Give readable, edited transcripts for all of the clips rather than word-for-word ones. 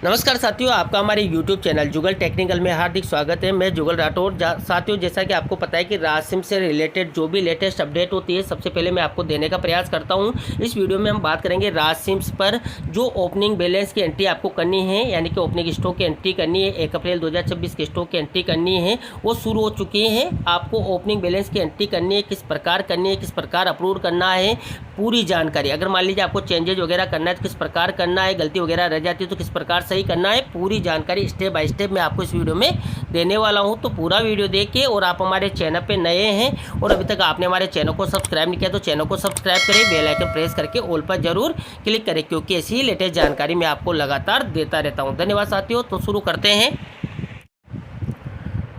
नमस्कार साथियों, आपका हमारे YouTube चैनल जुगल टेक्निकल में हार्दिक स्वागत है। मैं जुगल राठौर। साथियों, जैसा कि आपको पता है कि रासिम से रिलेटेड जो भी लेटेस्ट अपडेट होती है सबसे पहले मैं आपको देने का प्रयास करता हूं। इस वीडियो में हम बात करेंगे रासिम्स पर जो ओपनिंग बैलेंस की एंट्री आपको करनी है, यानी कि ओपनिंग स्टॉक की एंट्री करनी है। 1 अप्रैल 2026 के स्टॉक की एंट्री करनी है, वो शुरू हो चुकी है। आपको ओपनिंग बैलेंस की एंट्री करनी है, किस प्रकार करनी है, किस प्रकार अप्रूव करना है, पूरी जानकारी। अगर मान लीजिए आपको चेंजेज वगैरह करना है तो किस प्रकार करना है, गलती वगैरह रह जाती है तो किस प्रकार सही करना है, पूरी जानकारी स्टेप बाय स्टेप मैं आपको इस वीडियो में देने वाला हूं। तो पूरा वीडियो देखिए। और आप हमारे चैनल पे नए हैं और अभी तक आपने हमारे चैनल को सब्सक्राइब नहीं किया तो चैनल को सब्सक्राइब करें, बेल आइकन प्रेस करके ऑल पर जरूर क्लिक करें, क्योंकि ऐसी ही लेटेस्ट जानकारी मैं आपको लगातार देता रहता हूँ। धन्यवाद साथियों। तो शुरू करते हैं।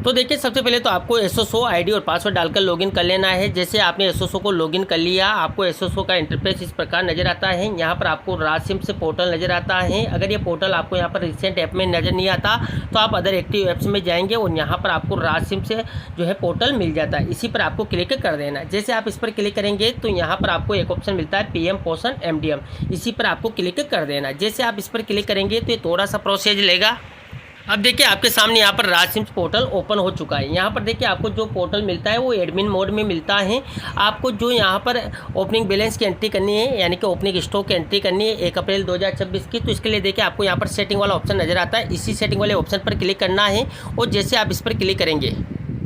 तो देखिए, सबसे पहले तो आपको एसओसो आईडी और पासवर्ड डालकर लॉगिन कर लेना है। जैसे आपने एसओसो को लॉगिन कर लिया, आपको एसओसो का इंटरफेस इस प्रकार नज़र आता है। यहाँ पर आपको रासिम से पोर्टल नज़र आता है। अगर ये पोर्टल आपको यहाँ पर रिसेंट ऐप में नज़र नहीं आता तो आप अदर एक्टिव ऐप्स में जाएंगे और यहाँ पर आपको रासिम से जो है पोर्टल मिल जाता है। इसी पर आपको क्लिक कर देना। जैसे आप इस पर क्लिक करेंगे तो यहाँ पर आपको एक ऑप्शन मिलता है PM पोषण MDM, इसी पर आपको क्लिक कर देना। जैसे आप इस पर क्लिक करेंगे तो ये थोड़ा सा प्रोसेस लेगा। अब देखिए, आपके सामने यहाँ पर रासिम्स पोर्टल ओपन हो चुका है। यहाँ पर देखिए, आपको जो पोर्टल मिलता है वो एडमिन मोड में मिलता है। आपको जो यहाँ पर ओपनिंग बैलेंस की एंट्री करनी है, यानी कि ओपनिंग स्टॉक की एंट्री करनी है 1 अप्रैल 2026 की, तो इसके लिए देखिए आपको यहाँ पर सेटिंग वाला ऑप्शन नज़र आता है। इसी सेटिंग वाले ऑप्शन पर क्लिक करना है और जैसे आप इस पर क्लिक करेंगे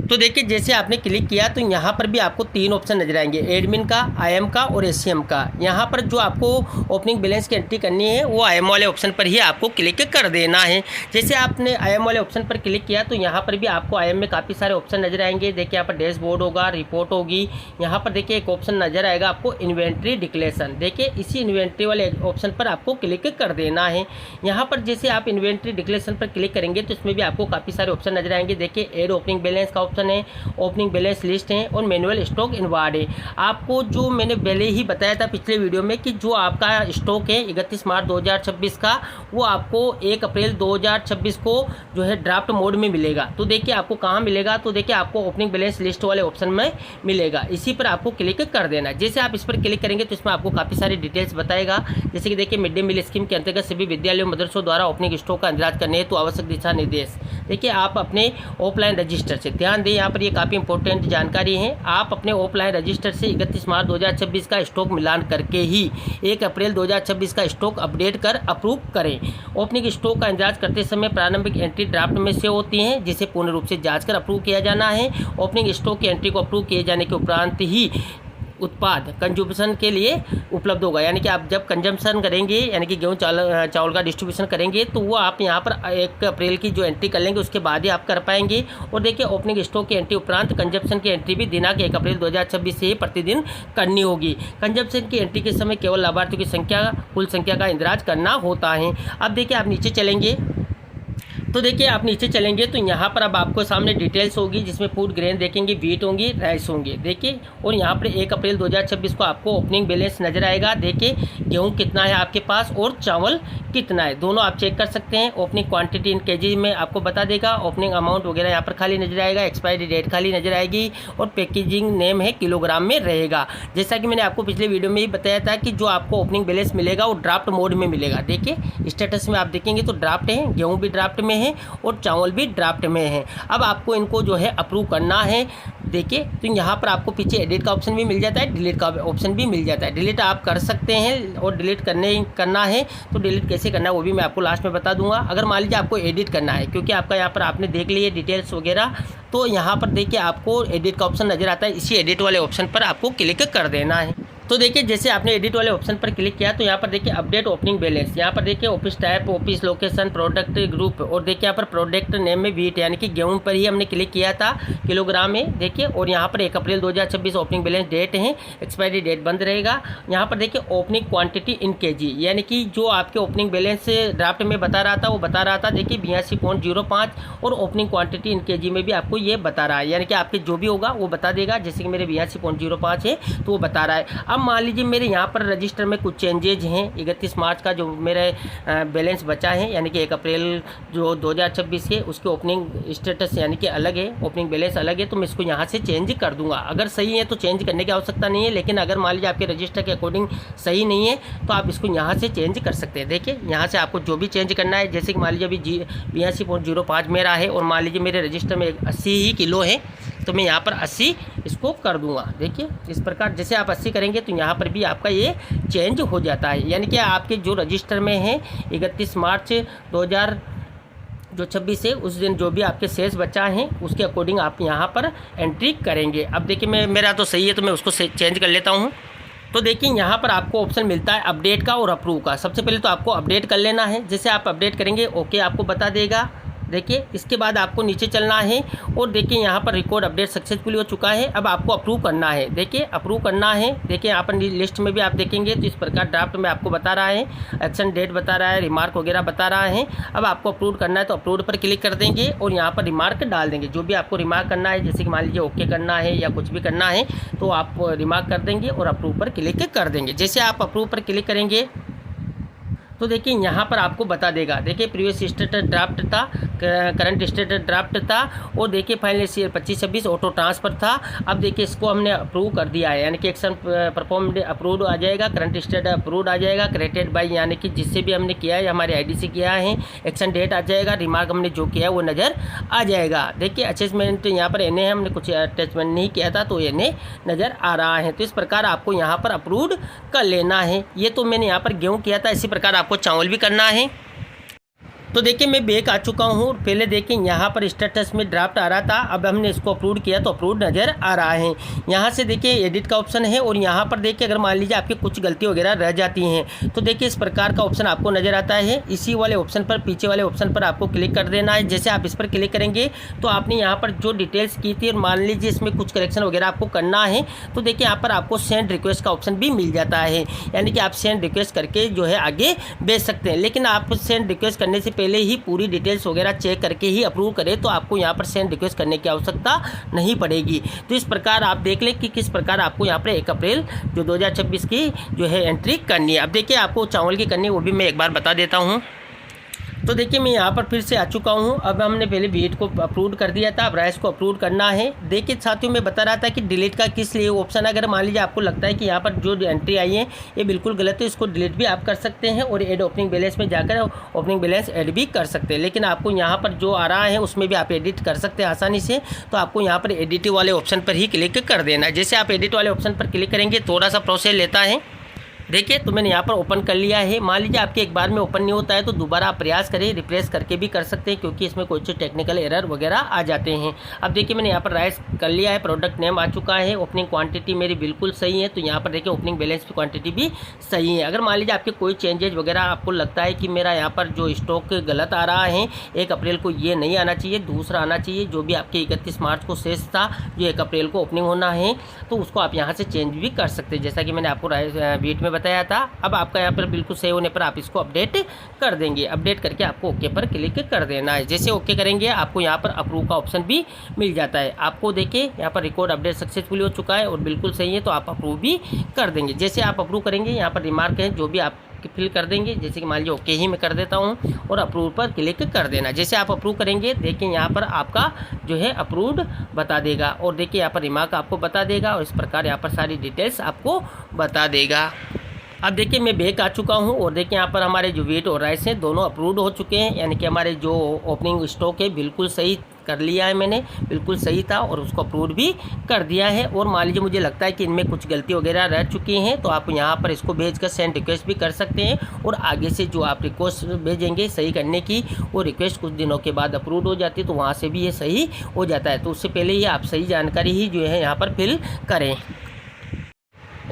तो देखिए, जैसे आपने क्लिक किया तो यहाँ पर भी आपको 3 ऑप्शन नजर आएंगे, एडमिन का, IM का और ACM का। यहाँ पर जो आपको ओपनिंग बैलेंस की एंट्री करनी है वो IM वाले ऑप्शन पर ही आपको क्लिक कर देना है। जैसे आपने IM वाले ऑप्शन पर क्लिक किया तो यहाँ पर भी आपको IM में काफ़ी सारे ऑप्शन नजर आएंगे। देखिए, यहाँ पर डैशबोर्ड होगा, रिपोर्ट होगी। यहाँ पर देखिए एक ऑप्शन नजर आएगा आपको इन्वेंट्री डिक्लेरेशन। देखिए, इसी इन्वेंट्री वाले ऑप्शन पर आपको क्लिक कर देना है। यहाँ पर जैसे आप इन्वेंट्री डिक्लेरेशन पर क्लिक करेंगे तो इसमें भी आपको काफ़ी सारे ऑप्शन नजर आएंगे। देखिए, एड ओपनिंग बैलेंस का ऑप्शन है, ओपनिंग बैलेंस लिस्ट है और मैनुअल स्टॉक इनवार्ड है। आपको जो मैंने पहले ही बताया था पिछले वीडियो में कि जो आपका स्टॉक है 31 मार्च 2026 का, वो आपको 1 अप्रैल 2026 को जो है ड्राफ्ट मोड में मिलेगा। तो देखिए आपको कहाँ मिलेगा, तो देखिए आपको ओपनिंग बैलेंस लिस्ट वाले ऑप्शन में मिलेगा। इसी पर आपको क्लिक कर देना। जैसे आप इस पर क्लिक करेंगे तो इसमें आपको काफ़ी सारी डिटेल्स बताएगा। जैसे कि देखिए, मिड डे मील स्कीम के अंतर्गत सभी विद्यालयों मदरसों द्वारा ओपनिंग स्टॉक का इंतजाज करने हेतु आवश्यक दिशा निर्देश। देखिए, आप अपने ऑफलाइन रजिस्टर से ध्यान दें, यहाँ पर ये काफ़ी इंपॉर्टेंट जानकारी है। आप अपने ऑफलाइन रजिस्टर से 31 मार्च 2026 का स्टॉक मिलान करके ही 1 अप्रैल 2026 का स्टॉक अपडेट कर अप्रूव करें। ओपनिंग स्टॉक का इंतजाज करते समय प्रारंभिक एंट्री ड्राफ्ट में से होती हैं, जिसे पूर्ण रूप से जांच कर अप्रूव किया जाना है। ओपनिंग स्टॉक की एंट्री को अप्रूव किए जाने के उपरांत ही उत्पाद कंज्यूमेशन के लिए उपलब्ध होगा। यानी कि आप जब कंजम्पशन करेंगे, यानी कि गेहूँ चावल का डिस्ट्रीब्यूशन करेंगे, तो वो आप यहाँ पर 1 अप्रैल की जो एंट्री कर लेंगे उसके बाद ही आप कर पाएंगे। और देखिए, ओपनिंग स्टॉक की एंट्री उपरांत कंजम्पशन की एंट्री भी दिनांक 1 अप्रैल 2026 से ही प्रतिदिन करनी होगी। कंजम्पशन की एंट्री के समय केवल लाभार्थियों की संख्या, कुल संख्या का इंदराज करना होता है। अब देखिए, आप नीचे चलेंगे तो देखिए, आप नीचे चलेंगे तो यहाँ पर अब आपको सामने डिटेल्स होगी, जिसमें फूड ग्रेन देखेंगे, वीट होंगी, राइस होंगे। देखिए, और यहाँ पर 1 अप्रैल 2026 को आपको ओपनिंग बैलेंस नजर आएगा। देखिए, गेहूँ कितना है आपके पास और चावल कितना है, दोनों आप चेक कर सकते हैं। ओपनिंग क्वांटिटी इन केजी में आपको बता देगा। ओपनिंग अमाउंट वगैरह यहाँ पर खाली नजर आएगा। एक्सपायरी डेट खाली नजर आएगी और पैकेजिंग नेम है किलोग्राम में रहेगा। जैसा कि मैंने आपको पिछले वीडियो में ही बताया था कि जो आपको ओपनिंग बैलेंस मिलेगा वो ड्राफ्ट मोड में मिलेगा। देखिए, स्टेटस में आप देखेंगे तो ड्राफ्ट है, गेहूँ भी ड्राफ्ट में है और चावल भी ड्राफ्ट में है। अब आपको इनको जो है अप्रूव करना है। देखिए, तो यहाँ पर आपको पीछे एडिट का ऑप्शन भी मिल जाता है, डिलीट का ऑप्शन भी मिल जाता है। डिलीट आप कर सकते हैं और डिलीट करना है तो डिलीट कैसे करना है वो भी मैं आपको लास्ट में बता दूंगा। अगर मान लीजिए आपको एडिट करना है, क्योंकि आपका यहाँ पर आपने देख लिए डिटेल्स वगैरह, तो यहाँ पर देखिए आपको एडिट का ऑप्शन नजर आता है। इसी एडिट वाले ऑप्शन पर आपको क्लिक कर देना है। तो देखिए, जैसे आपने एडिट वाले ऑप्शन पर क्लिक किया तो यहाँ पर देखिए अपडेट ओपनिंग बैलेंस। यहाँ पर देखिए office type, office location, product group और देखिए यहाँ पर प्रोडक्ट नेम में वीट, यानी कि गेहूं पर ही हमने क्लिक किया था किलोग्राम में। देखिए, और यहाँ पर 1 अप्रैल 2026 ओपनिंग बैलेंस डेट है, एक्सपायरी डेट बंद रहेगा। यहाँ पर देखिए ओपनिंग क्वांटिटी इन केजी, यानी कि जो आपके ओपनिंग बैलेंस ड्राफ्ट में बता रहा था वो बता रहा था। देखिए 82.05 और ओपनिंग क्वांटिटी इन केजी में भी आपको ये बता रहा है, यानी कि आपके जो भी होगा वो बता देगा। जैसे कि मेरे 82.05 है तो वो बता रहा है। अब मान लीजिए मेरे यहाँ पर रजिस्टर में कुछ चेंजेज हैं। 31 मार्च का जो मेरा बैलेंस बचा है, यानी कि 1 अप्रैल जो 2026 है उसके ओपनिंग स्टेटस यानी कि अलग है, ओपनिंग बैलेंस अलग है, तो मैं इसको यहाँ से चेंज कर दूंगा। अगर सही है तो चेंज करने की आवश्यकता नहीं है, लेकिन अगर मान लीजिए आपके रजिस्टर के अकॉर्डिंग सही नहीं है तो आप इसको यहाँ से चेंज कर सकते हैं। देखिए यहाँ से आपको जो भी चेंज करना है, जैसे कि मान लीजिए अभी 82.05 मेरा है और मान लीजिए मेरे रजिस्टर में 80 ही किलो है, तो मैं यहाँ पर 80 इसको कर दूंगा। देखिए इस प्रकार जैसे आप 80 करेंगे तो यहाँ पर भी आपका ये चेंज हो जाता है, यानी कि आपके जो रजिस्टर में है 31 मार्च 2026 है उस दिन जो भी आपके शेष बचा है उसके अकॉर्डिंग आप यहाँ पर एंट्री करेंगे। अब देखिए मेरा तो सही है तो मैं उसको चेंज कर लेता हूँ। तो देखिए यहाँ पर आपको ऑप्शन मिलता है अपडेट का और अप्रूव का। सबसे पहले तो आपको अपडेट कर लेना है, जैसे आप अपडेट करेंगे ओके आपको बता देगा। देखिए इसके बाद आपको नीचे चलना है और देखिए यहाँ पर रिकॉर्ड अपडेट सक्सेसफुली हो चुका है। अब आपको अप्रूव करना है, देखिए अप्रूव करना है। देखिए यहाँ पर लिस्ट में भी आप देखेंगे तो इस प्रकार ड्राफ्ट में आपको बता रहा है, एक्शन डेट बता रहा है, रिमार्क वगैरह बता रहा है। अब आपको अप्रूव करना है तो अप्रूव पर क्लिक कर देंगे और यहाँ पर रिमार्क डाल देंगे, जो भी आपको रिमार्क करना है, जैसे कि मान लीजिए ओके करना है या कुछ भी करना है तो आप रिमार्क कर देंगे और अप्रूव पर क्लिक कर देंगे। जैसे आप अप्रूव पर क्लिक करेंगे तो देखिए यहाँ पर आपको बता देगा। देखिए प्रीवियस स्टेटस ड्राफ्ट था, करंट स्टेटस ड्राफ्ट था और देखिए फाइनल 25-26 ऑटो ट्रांसफ़र था। अब देखिए इसको हमने अप्रूव कर दिया है, यानी कि एक्शन परफॉर्म्ड अप्रूव्ड आ जाएगा, करंट स्टेटस अप्रूव्ड आ जाएगा, क्रेडिटेड बाय यानी कि जिससे भी हमने किया है हमारे आईडी से किया है, एक्शन डेट आ जाएगा, रिमार्क हमने जो किया है वो नज़र आ जाएगा। देखिए अटैचमेंट यहाँ पर एने हमने कुछ अटैचमेंट नहीं किया था तो एने नज़र आ रहा है। तो इस प्रकार आपको यहाँ पर अप्रूव्ड कर लेना है। ये तो मैंने यहाँ पर गेहूँ किया था, इसी प्रकार आपको चावल भी करना है। तो देखिए मैं बैक आ चुका हूँ। पहले देखिए यहाँ पर स्टेटस में ड्राफ्ट आ रहा था, अब हमने इसको अप्रूव किया तो अप्रूव नज़र आ रहा है। यहाँ से देखिए एडिट का ऑप्शन है और यहाँ पर देखिए अगर मान लीजिए आपकी कुछ गलती वगैरह रह जाती हैं तो देखिए इस प्रकार का ऑप्शन आपको नज़र आता है। इसी वाले ऑप्शन पर, पीछे वाले ऑप्शन पर आपको क्लिक कर देना है। जैसे आप इस पर क्लिक करेंगे तो आपने यहाँ पर जो डिटेल्स की थी और मान लीजिए इसमें कुछ करेक्शन वगैरह आपको करना है तो देखिए यहाँ पर आपको सेंड रिक्वेस्ट का ऑप्शन भी मिल जाता है, यानी कि आप सेंड रिक्वेस्ट करके जो है आगे भेज सकते हैं। लेकिन आप सेंड रिक्वेस्ट करने से पहले ही पूरी डिटेल्स वगैरह चेक करके ही अप्रूव करें तो आपको यहाँ पर सेंड रिक्वेस्ट करने की आवश्यकता नहीं पड़ेगी। तो इस प्रकार आप देख लें कि किस प्रकार आपको यहाँ पर 1 अप्रैल जो 2026 की जो है एंट्री करनी है। अब देखिए आपको चावल की करनी है वो भी मैं एक बार बता देता हूँ। तो देखिए मैं यहाँ पर फिर से आ चुका हूँ। अब हमने पहले वीट को अप्रूव कर दिया था, अब राइस को अप्रूव करना है। देखिए साथियों मैं बता रहा था कि डिलीट का किस लिए ऑप्शन, अगर मान लीजिए आपको लगता है कि यहाँ पर जो एंट्री आई है ये बिल्कुल गलत है, इसको डिलीट भी आप कर सकते हैं और एड ओपनिंग बैलेंस में जाकर ओपनिंग बैलेंस ऐड भी कर सकते हैं। लेकिन आपको यहाँ पर जो आ रहा है उसमें भी आप एडिट कर सकते हैं आसानी से। तो आपको यहाँ पर एडिट वाले ऑप्शन पर ही क्लिक कर देना है। जैसे आप एडिट वाले ऑप्शन पर क्लिक करेंगे थोड़ा सा प्रोसेस लेता है। देखिए तो मैंने यहाँ पर ओपन कर लिया है। मान लीजिए आपके एक बार में ओपन नहीं होता है तो दोबारा आप प्रयास करें, रिफ्रेश करके भी कर सकते हैं क्योंकि इसमें कुछ टेक्निकल एरर वगैरह आ जाते हैं। अब देखिए मैंने यहाँ पर राइस कर लिया है, प्रोडक्ट नेम आ चुका है, ओपनिंग क्वांटिटी मेरी बिल्कुल सही है। तो यहाँ पर देखिए ओपनिंग बैलेंस की क्वांटिटी भी सही है। अगर मान लीजिए आपके कोई चेंजेज वगैरह आपको लगता है कि मेरा यहाँ पर जो स्टॉक गलत आ रहा है, 1 अप्रैल को ये नहीं आना चाहिए, दूसरा आना चाहिए, जो भी आपके 31 मार्च को शेष था जो 1 अप्रैल को ओपनिंग होना है, तो उसको आप यहाँ से चेंज भी कर सकते हैं जैसा कि मैंने आपको वीट में बताया था। अब आपका यहाँ पर बिल्कुल सही होने पर आप इसको अपडेट कर देंगे। अपडेट करके आपको ओके पर क्लिक कर देना है। जैसे ओके करेंगे आपको यहाँ पर अप्रूव का ऑप्शन भी मिल जाता है। आपको देखिए यहाँ पर रिकॉर्ड अपडेट सक्सेसफुली हो चुका है और बिल्कुल सही है तो आप अप्रूव भी कर देंगे। जैसे आप अप्रूव करेंगे यहाँ पर रिमार्क है जो भी आप फिल कर देंगे, जैसे कि मान लीजिए ओके ही मैं कर देता हूँ और अप्रूव पर क्लिक कर देना। जैसे आप अप्रूव करेंगे देखिए यहाँ पर आपका जो है अप्रूव्ड बता देगा और देखिए यहाँ पर रिमार्क आपको बता देगा और इस प्रकार यहाँ पर सारी डिटेल्स आपको बता देगा। अब देखिए मैं बैक आ चुका हूँ और देखिए यहाँ पर हमारे जो वेट और राइस हैं दोनों अप्रूव्ड हो चुके हैं, यानी कि हमारे जो ओपनिंग स्टॉक है बिल्कुल सही कर लिया है मैंने, बिल्कुल सही था और उसको अप्रूव भी कर दिया है। और मान लीजिए मुझे लगता है कि इनमें कुछ गलती वगैरह रह चुकी हैं तो आप यहाँ पर इसको भेजकर सेंड रिक्वेस्ट भी कर सकते हैं और आगे से जो आप रिक्वेस्ट भेजेंगे सही करने की, वो रिक्वेस्ट कुछ दिनों के बाद अप्रूव हो जाती है तो वहाँ से भी ये सही हो जाता है। तो उससे पहले ही आप सही जानकारी ही जो है यहाँ पर फिल करें।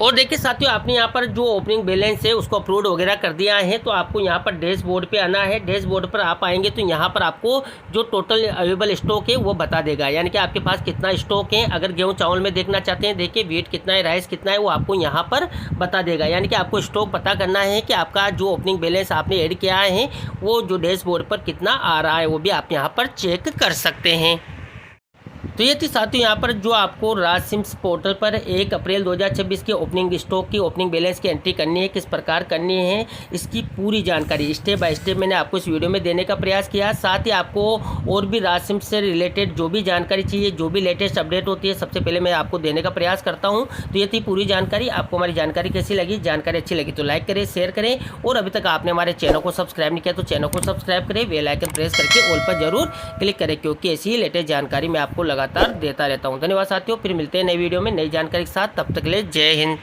और देखिए साथियों आपने यहाँ पर जो ओपनिंग बैलेंस है उसको अप्रूव वगैरह कर दिया है तो आपको यहाँ पर डैशबोर्ड पे आना है। डैशबोर्ड पर आप आएंगे तो यहाँ पर आपको जो टोटल अवेलेबल स्टॉक है वो बता देगा, यानी कि आपके पास कितना स्टॉक है। अगर गेहूँ चावल में देखना चाहते हैं देखिए वेट कितना है, राइस कितना है, वो आपको यहाँ पर बता देगा। यानी कि आपको स्टॉक पता करना है कि आपका जो ओपनिंग बैलेंस आपने ऐड किया है वो जो डैशबोर्ड पर कितना आ रहा है वो भी आप यहाँ पर चेक कर सकते हैं। तो ये थी साथियों यहाँ पर जो आपको राज सिम्स पोर्टल पर 1 अप्रैल 2026 की ओपनिंग स्टॉक की ओपनिंग बैलेंस की एंट्री करनी है, किस प्रकार करनी है, इसकी पूरी जानकारी स्टेप बाय स्टेप मैंने आपको इस वीडियो में देने का प्रयास किया। साथ ही आपको और भी राज सिम्स से रिलेटेड जो भी जानकारी चाहिए, जो भी लेटेस्ट अपडेट होती है, सबसे पहले मैं आपको देने का प्रयास करता हूँ। तो ये थी पूरी जानकारी। आपको हमारी जानकारी कैसी लगी? जानकारी अच्छी लगी तो लाइक करें, शेयर करें, और अभी तक आपने हमारे चैनल को सब्सक्राइब नहीं किया तो चैनल को सब्सक्राइब करें, बेल आइकन प्रेस करके ऑल पर जरूर क्लिक करें, क्योंकि ऐसी ही लेटेस्ट जानकारी मैं आपको लगातार देता रहता हूं। धन्यवाद साथियों, फिर मिलते हैं नई वीडियो में नई जानकारी के साथ। तब तक के लिए जय हिंद।